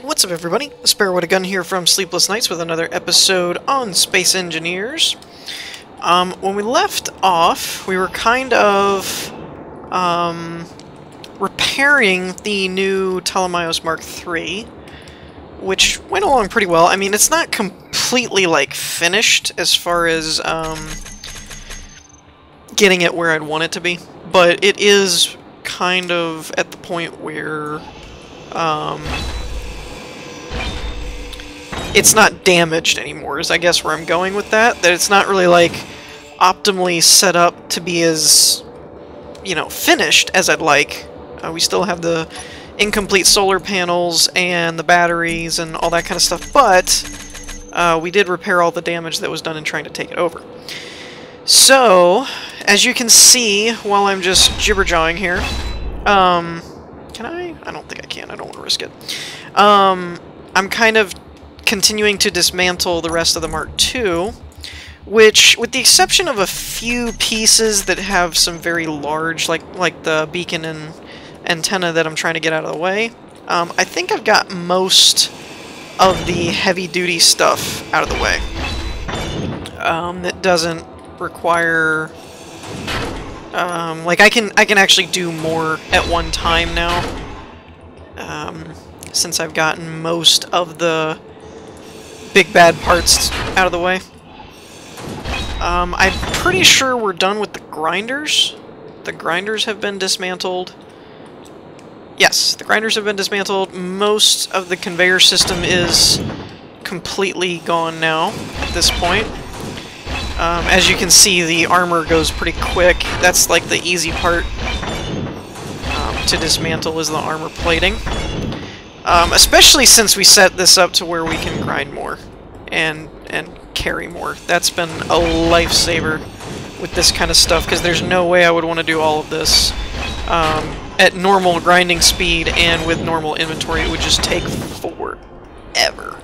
What's up, everybody? Sparrow with a Gun here from Sleepless Nights with another episode on Space Engineers. When we left off, we were kind of repairing the new Telemaios Mark III, which went along pretty well. I mean, it's not completely, like, finished as far as getting it where I'd want it to be, but it is kind of at the point where it's not damaged anymore, is I guess where I'm going with that. That it's not really, like, optimally set up to be as, you know, finished as I'd like. We still have the incomplete solar panels and the batteries and all that kind of stuff, but we did repair all the damage that was done in trying to take it over. So, as you can see, while I'm just jibber-jawing here, can I? I don't think I can. I don't want to risk it. I'm kind of continuing to dismantle the rest of the Mark II, which, with the exception of a few pieces that have some very large, like the beacon and antenna that I'm trying to get out of the way, I think I've got most of the heavy-duty stuff out of the way. That doesn't require... like, I can actually do more at one time now, since I've gotten most of the big bad parts out of the way. I'm pretty sure we're done with the grinders. The grinders have been dismantled. Yes, the grinders have been dismantled. Most of the conveyor system is completely gone now at this point. As you can see, the armor goes pretty quick. That's like the easy part to dismantle, is the armor plating. Especially since we set this up to where we can grind more and carry more. That's been a lifesaver with this kind of stuff, because there's no way I would want to do all of this at normal grinding speed and with normal inventory. It would just take forever.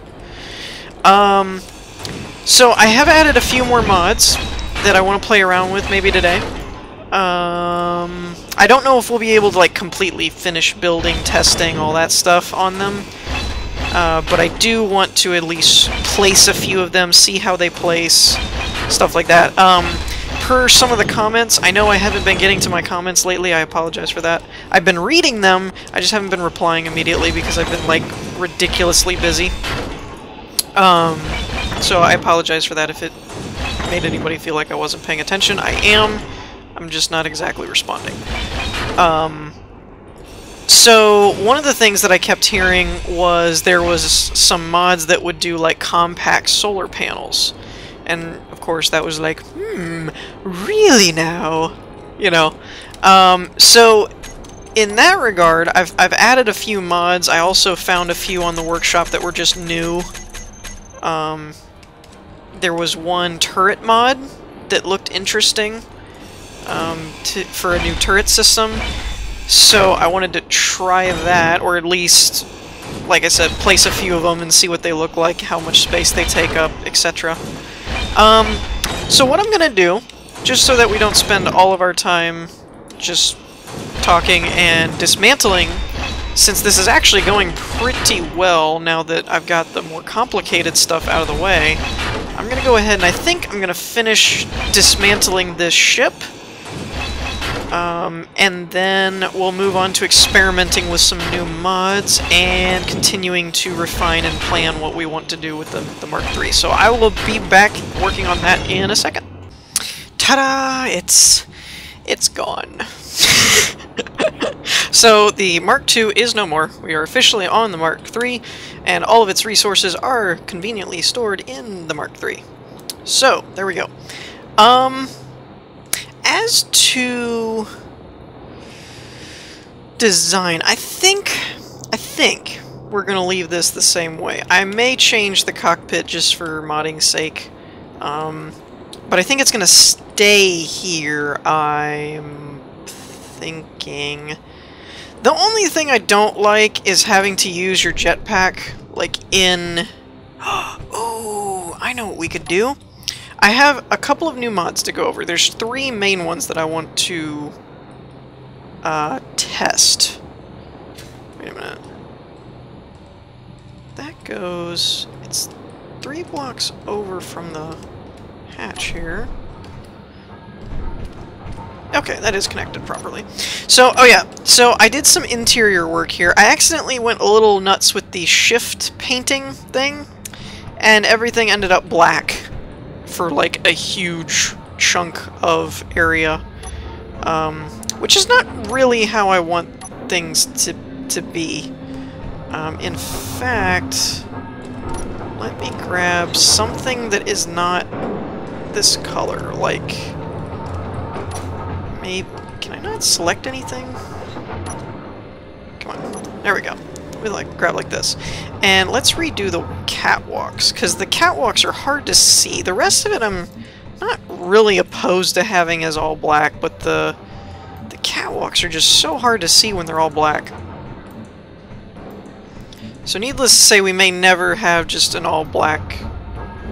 So I have added a few more mods that I want to play around with maybe today. I don't know if we'll be able to, like, completely finish building, testing, all that stuff on them. But I do want to at least place a few of them, see how they place, stuff like that. Per some of the comments, I know I haven't been getting to my comments lately, I apologize for that. I've been reading them, I just haven't been replying immediately because I've been, like, ridiculously busy. So I apologize for that if it made anybody feel like I wasn't paying attention. I am. I'm just not exactly responding. So one of the things that I kept hearing was there was some mods that would do, like, compact solar panels. And, of course, that was like, really now? You know. So in that regard, I've added a few mods. I also found a few on the workshop that were just new. There was one turret mod that looked interesting for a new turret system, so I wanted to try that, or at least, like I said, place a few of them and see what they look like, how much space they take up, etc. So what I'm gonna do, just so that we don't spend all of our time just talking and dismantling, since this is actually going pretty well now that I've got the more complicated stuff out of the way, I'm going to go ahead and I think I'm going to finish dismantling this ship, and then we'll move on to experimenting with some new mods and continuing to refine and plan what we want to do with the Mark III. So I will be back working on that in a second. Ta-da! It's gone. So the Mark II is no more. We are officially on the Mark III, and all of its resources are conveniently stored in the Mark III. So, there we go. As to design, I think we're going to leave this the same way. I may change the cockpit just for modding's sake, but I think it's going to stay here, I'm thinking. The only thing I don't like is having to use your jetpack, like, in... Oh, I know what we could do. I have a couple of new mods to go over. There's 3 main ones that I want to test. Wait a minute. that goes... It's 3 blocks over from the hatch here. Okay, that is connected properly. So, oh yeah, so I did some interior work here. I accidentally went a little nuts with the shift painting thing, and everything ended up black for like a huge chunk of area, which is not really how I want things to be. In fact, let me grab something that is not this color, like... Maybe... Can I not select anything? Come on. There we go. We grab like this. And let's redo the catwalks, because the catwalks are hard to see. The rest of it I'm not really opposed to having as all black, but the catwalks are just so hard to see when they're all black. So needless to say, we may never have just an all black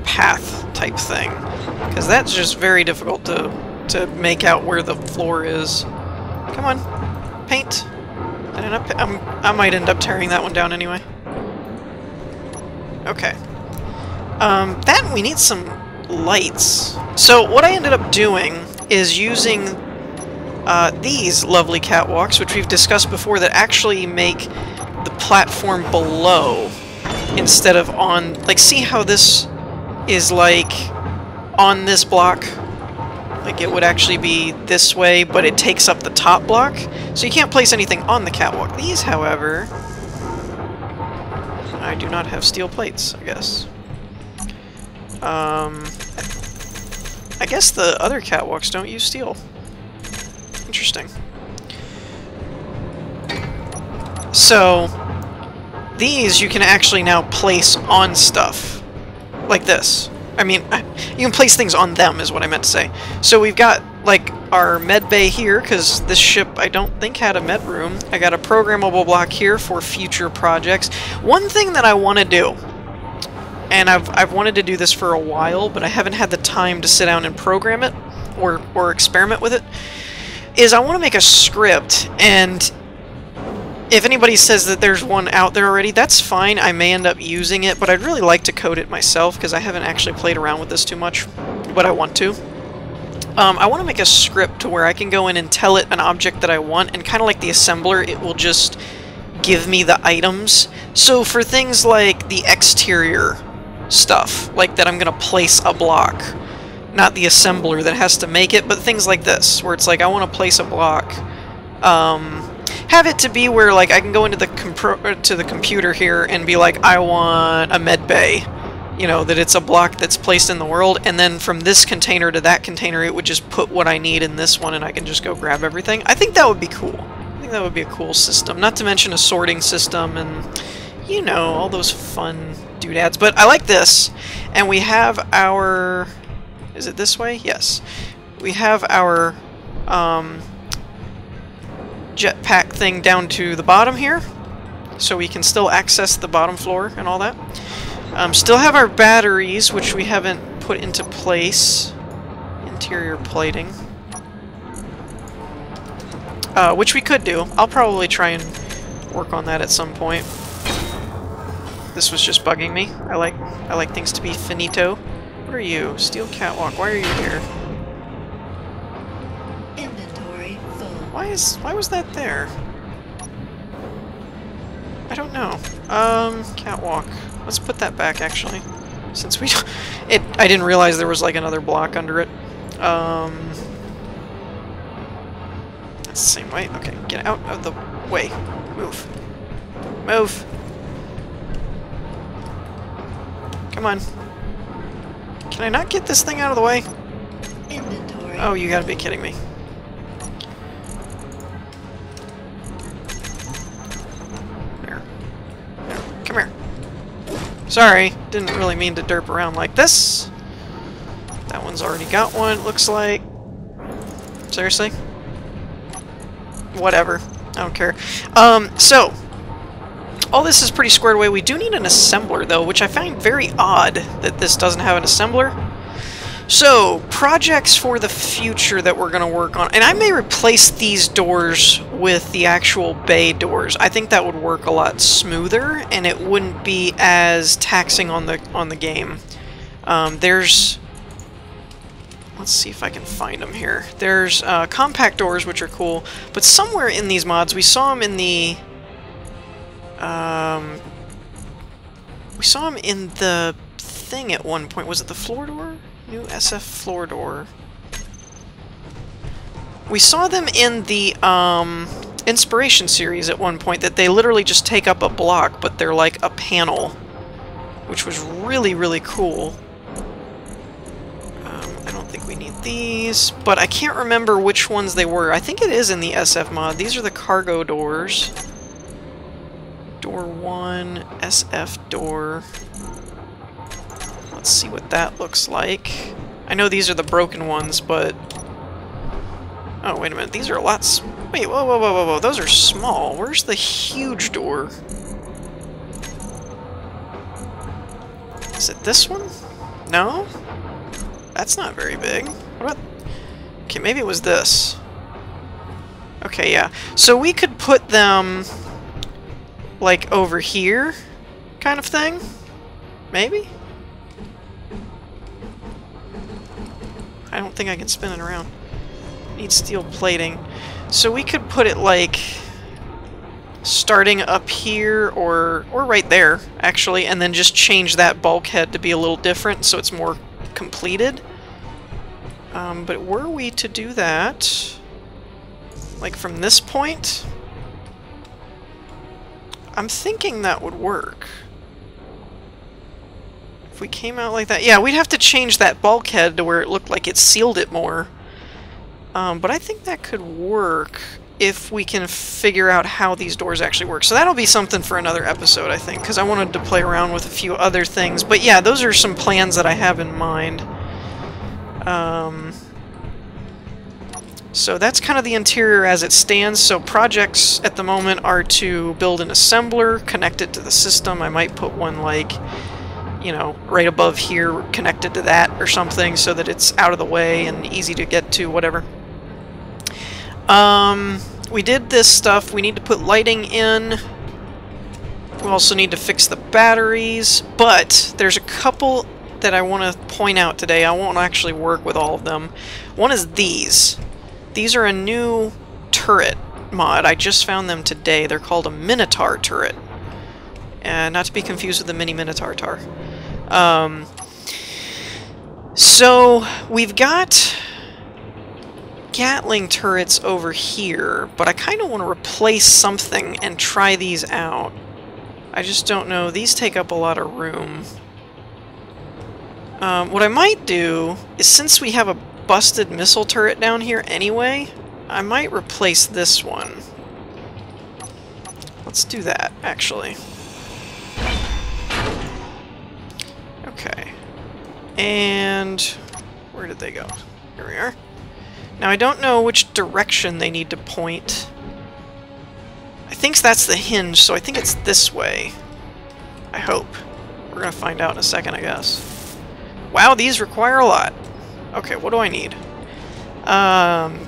path type thing, because that's just very difficult to make out where the floor is. Come on, paint. I might end up tearing that one down anyway. Okay. That we need some lights. So what I ended up doing is using these lovely catwalks, which we've discussed before, that actually make the platform below instead of on. Like, see how this is like on this block? Like, it would actually be this way, but it takes up the top block, so you can't place anything on the catwalk. These, however, I do not have steel plates, I guess. I guess the other catwalks don't use steel. Interesting. So, these you can actually now place on stuff, like this. I mean, you can place things on them, is what I meant to say. So we've got, like, our med bay here, because this ship, I don't think, had a med room. I got a programmable block here for future projects. One thing that I want to do, and I've wanted to do this for a while, but I haven't had the time to sit down and program it, or experiment with it, is I want to make a script, and if anybody says that there's one out there already, that's fine. I may end up using it, but I'd really like to code it myself, because I haven't actually played around with this too much, but I want to. I want to make a script to where I can go in and tell it an object that I want, and kind of like the assembler, it will just give me the items. So for things like the exterior stuff, like that I'm going to place a block, not the assembler that has to make it, but things like this, where it's like I want to place a block, have it to be where, like, I can go into the computer here and be like, I want a med bay. You know, that it's a block that's placed in the world, and then from this container to that container, it would just put what I need in this one, and I can just go grab everything. I think that would be cool. I think that would be a cool system. Not to mention a sorting system and, you know, all those fun doodads. But I like this. And we have our... Is it this way? Yes. We have our... jetpack thing down to the bottom here, so we can still access the bottom floor and all that. Still have our batteries, which we haven't put into place. Interior plating. Which we could do. I'll probably try and work on that at some point. This was just bugging me. I like things to be finito. What are you? Steel catwalk. Why are you here? Why was that there? I don't know. Catwalk. Let's put that back, actually. Since we I didn't realize there was like another block under it. That's the same way. Okay, get out of the way. Move. Move. Come on. Can I not get this thing out of the way? Inventory. Oh, you gotta be kidding me. Come here. Sorry, didn't really mean to derp around like this. That one's already got one, it looks like. Seriously? Whatever. I don't care. So, all this is pretty squared away. We do need an assembler, though, which I find very odd that this doesn't have an assembler. So, projects for the future that we're going to work on. And I may replace these doors with the actual bay doors. I think that would work a lot smoother, and it wouldn't be as taxing on the game. There's... Let's see if I can find them here. There's compact doors, which are cool, but somewhere in these mods, we saw them in the... we saw them in the thing at one point. Was it the floor door? New SF floor door. We saw them in the Inspiration series at one point, that they literally just take up a block, but they're like a panel, which was really, really cool. I don't think we need these, but I can't remember which ones they were. I think it is in the SF mod. These are the cargo doors. Door 1, SF door. Let's see what that looks like. I know these are the broken ones, but... Oh, wait a minute. These are a lot... Wait, whoa, whoa, whoa, whoa, whoa. Those are small. Where's the huge door? Is it this one? No? That's not very big. What about... Okay, maybe it was this. Okay, yeah. So we could put them... like over here, kind of thing? Maybe? I don't think I can spin it around. Need steel plating. So we could put it like starting up here or right there, actually, and then just change that bulkhead to be a little different so it's more completed. But were we to do that, like from this point, I'm thinking that would work. If we came out like that... Yeah, we'd have to change that bulkhead to where it looked like it sealed it more. But I think that could work if we can figure out how these doors actually work. So that'll be something for another episode, I think, because I wanted to play around with a few other things. But yeah, those are some plans that I have in mind. So that's kind of the interior as it stands. So projects at the moment are to build an assembler, connect it to the system. I might put one like, you know, right above here, connected to that or something so that it's out of the way and easy to get to, whatever. We did this stuff. We need to put lighting in. We also need to fix the batteries, but there's a couple that I want to point out today. I won't actually work with all of them. One is these. These are a new turret mod. I just found them today. They're called a Minotaur turret. Not to be confused with the mini Minotaur tar. So, we've got Gatling turrets over here, but I kind of want to replace something and try these out. I just don't know. These take up a lot of room. What I might do is, since we have a busted missile turret down here anyway, I might replace this one. Let's do that, actually. Okay. And where did they go? Here we are. Now I don't know which direction they need to point. I think that's the hinge, so I think it's this way. I hope. We're gonna find out in a second, I guess. Wow, these require a lot. Okay, what do I need?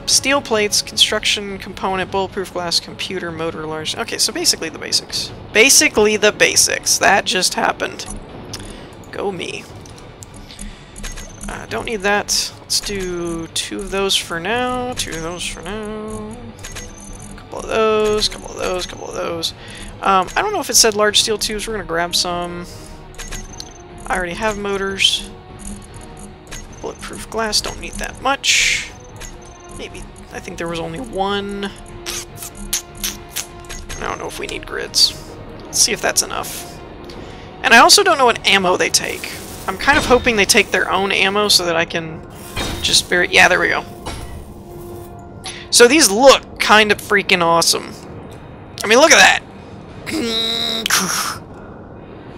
Steel plates, construction component, bulletproof glass, computer, motor, large... Okay, so basically the basics. Basically the basics. That just happened. Go me. Don't need that. Let's do 2 of those for now, 2 of those for now. Couple of those, couple of those, couple of those. I don't know if it said large steel tubes. We're gonna grab some. I already have motors. Bulletproof glass, don't need that much. Maybe, I think there was only 1. I don't know if we need grids. Let's see if that's enough. And I also don't know what ammo they take. I'm kind of hoping they take their own ammo so that I can just bury... Yeah, there we go. So these look kind of freaking awesome. I mean, look at that!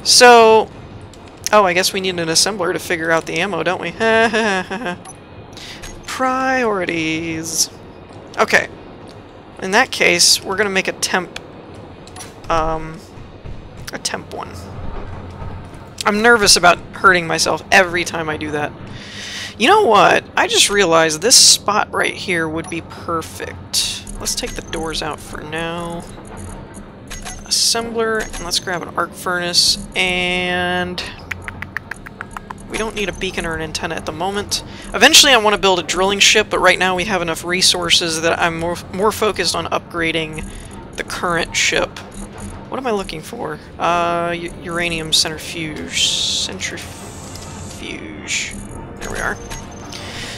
So... Oh, I guess we need an assembler to figure out the ammo, don't we? Priorities. Okay. In that case, we're gonna make a temp one. I'm nervous about hurting myself every time I do that. You know what? I just realized this spot right here would be perfect. Let's take the doors out for now. Assembler, and let's grab an arc furnace, and we don't need a beacon or an antenna at the moment. Eventually I want to build a drilling ship, but right now we have enough resources that I'm more focused on upgrading the current ship. What am I looking for? Uranium centrifuge. Centrifuge. There we are.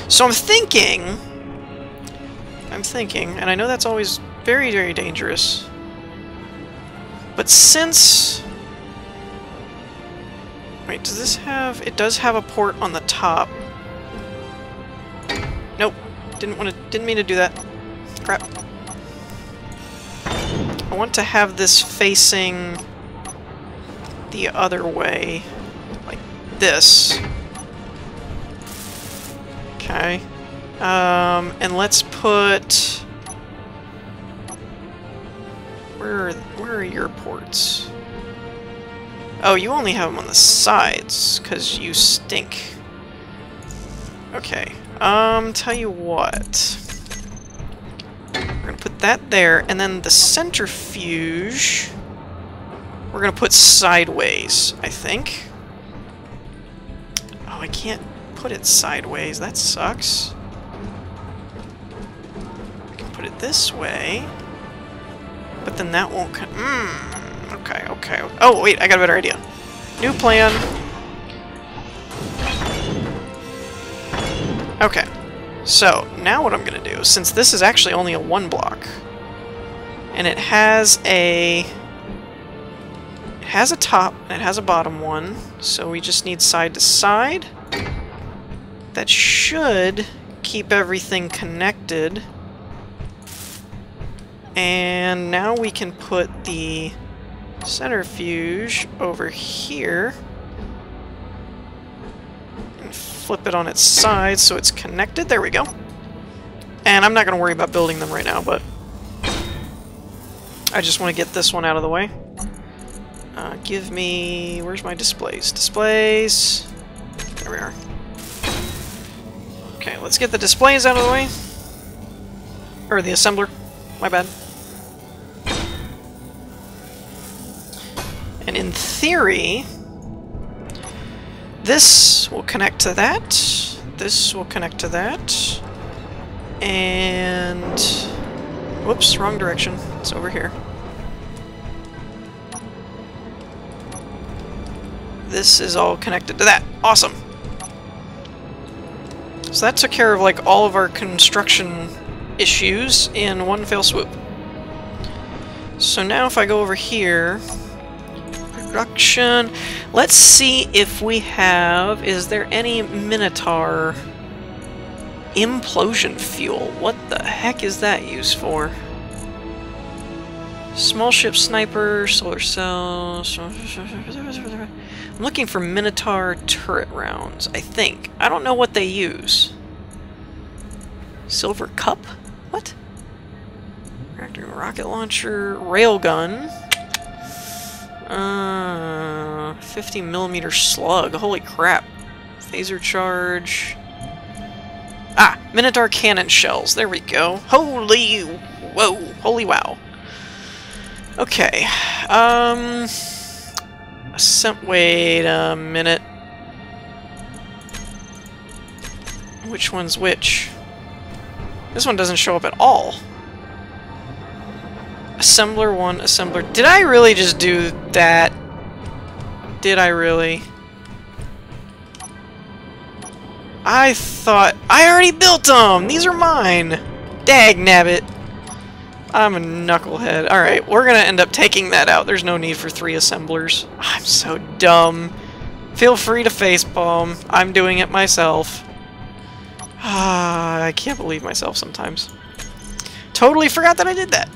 So I'm thinking, and I know that's always very, very dangerous, but since... Wait, does this have... It does have a port on the top. Nope. Didn't mean to do that. Crap. I want to have this facing the other way, like this. Okay. And let's put... Where are your ports? Oh, you only have them on the sides, because you stink. Okay. Tell you what. We're gonna put that there, and then the centrifuge we're gonna put sideways, I think. Oh, I can't put it sideways. That sucks. I can put it this way, but then that won't... Okay, okay. Oh, wait, I got a better idea. New plan. Okay. So, now what I'm going to do, since this is actually only a 1 block, and it has a top, and it has a bottom one, so we just need side to side. That should keep everything connected. And now we can put the centrifuge over here and flip it on its side so it's connected. There we go. And I'm not going to worry about building them right now, but I just want to get this one out of the way. Give me... Where's my displays? Displays... There we are. Okay, let's get the displays out of the way. Or the assembler. My bad. And in theory, this will connect to that, this will connect to that, and... Whoops, wrong direction. It's over here. This is all connected to that. Awesome! So that took care of, like, all of our construction issues in one fell swoop. So now if I go over here... Production. Let's see if we have... Is there any Minotaur implosion fuel? What the heck is that used for? Small ship sniper, solar cell... I'm looking for Minotaur turret rounds, I think. I don't know what they use. Silver cup? What? Reactor, rocket launcher, railgun. 50mm slug. Holy crap. Phaser charge. Ah! Minotaur cannon shells. There we go. Holy... Whoa. Holy wow. Okay. Wait a minute. Which one's which? This one doesn't show up at all. Assembler 1, assembler... Did I really just do that? Did I really? I thought... I already built them! These are mine! Dagnabbit! I'm a knucklehead. Alright, we're gonna end up taking that out. There's no need for 3 assemblers. I'm so dumb. Feel free to facepalm. I'm doing it myself. I can't believe myself sometimes. Totally forgot that I did that.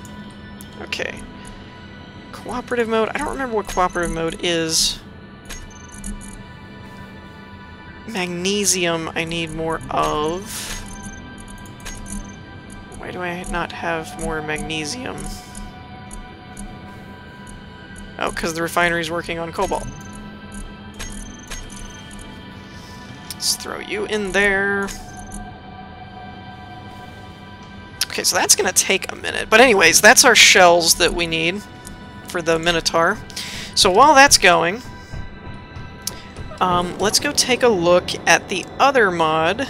Okay. Cooperative mode. I don't remember what cooperative mode is. Magnesium I need more of. Why do I not have more magnesium? Oh, because the refinery's working on cobalt. Let's throw you in there. Okay, so that's going to take a minute. But anyways, that's our shells that we need for the Minotaur. So while that's going, let's go take a look at the other mod.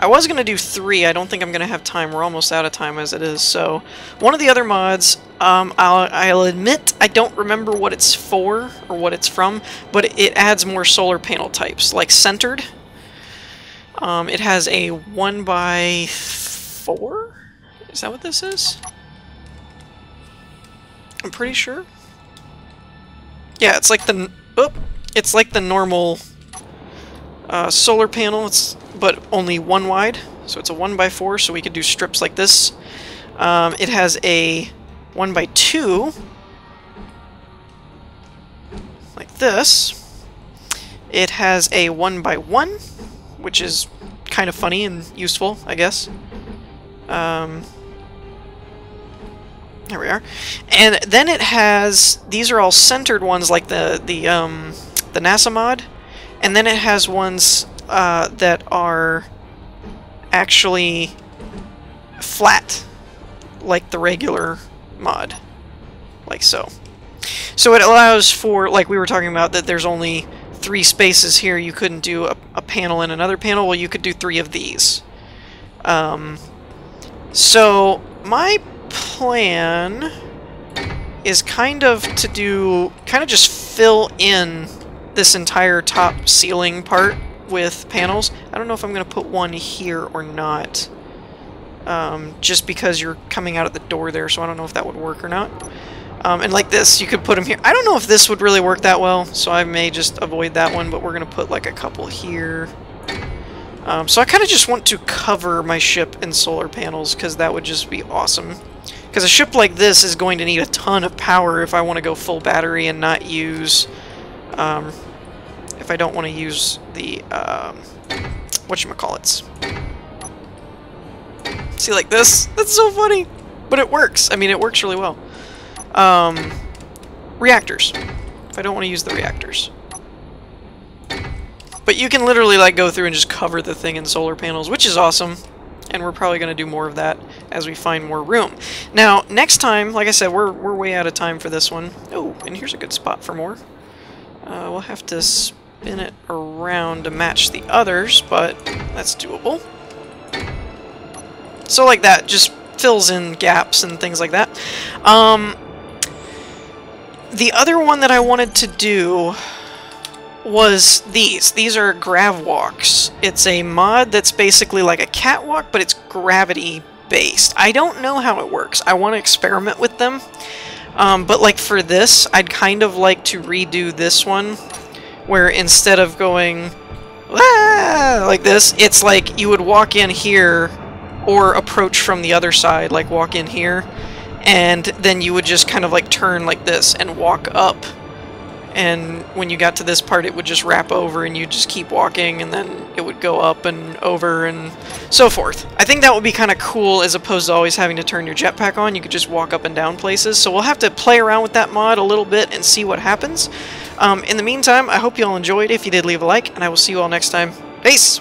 I was going to do 3. I don't think I'm going to have time. We're almost out of time as it is. So one of the other mods, I'll admit I don't remember what it's for or what it's from, but it adds more solar panel types, like centered. It has a 1x4? Is that what this is? I'm pretty sure. Yeah, it's like the it's like the normal solar panel. But only 1 wide, so it's a 1x4, so we could do strips like this. It has a 1x2, like this. It has a 1x1, which is kind of funny and useful, I guess. There we are. And then it has, these are all centered ones like the NASA mod, and then it has ones that are actually flat, like the regular mod, like so. So it allows for, like we were talking about, that there's only 3 spaces here. You couldn't do a panel in another panel. Well, you could do 3 of these. So my plan is kind of just fill in this entire top ceiling part with panels. I don't know if I'm going to put one here or not, just because you're coming out of the door there, so I don't know if that would work or not. And like this, you could put them here. I don't know if this would really work that well, so I may just avoid that one, but we're going to put like a couple here. So I kind of just want to cover my ship in solar panels, because that would just be awesome. Because a ship like this is going to need a ton of power if I want to go full battery and not use... if I don't want to use the, whatchamacallits. See, like this? That's so funny! But it works. I mean, it works really well. Reactors. If I don't want to use the reactors. But you can literally, like, go through and just cover the thing in solar panels, which is awesome. And we're probably going to do more of that as we find more room. Now, next time, like I said, we're way out of time for this one. Oh, and here's a good spot for more. We'll have to spin it around to match the others, but that's doable. So like that, just fills in gaps and things like that. The other one that I wanted to do was these. These are grav walks. It's a mod that's basically like a catwalk, but it's gravity based. I don't know how it works. I want to experiment with them. But like for this, I'd kind of like to redo this one, where instead of going like this, it's like you would walk in here or approach from the other side, like walk in here, and then you would just kind of like turn like this and walk up. And when you got to this part, it would just wrap over and you just keep walking, and then it would go up and over and so forth. I think that would be kind of cool, as opposed to always having to turn your jetpack on. You could just walk up and down places. So we'll have to play around with that mod a little bit and see what happens. In the meantime, I hope you all enjoyed. If you did, leave a like, and I will see you all next time. Peace!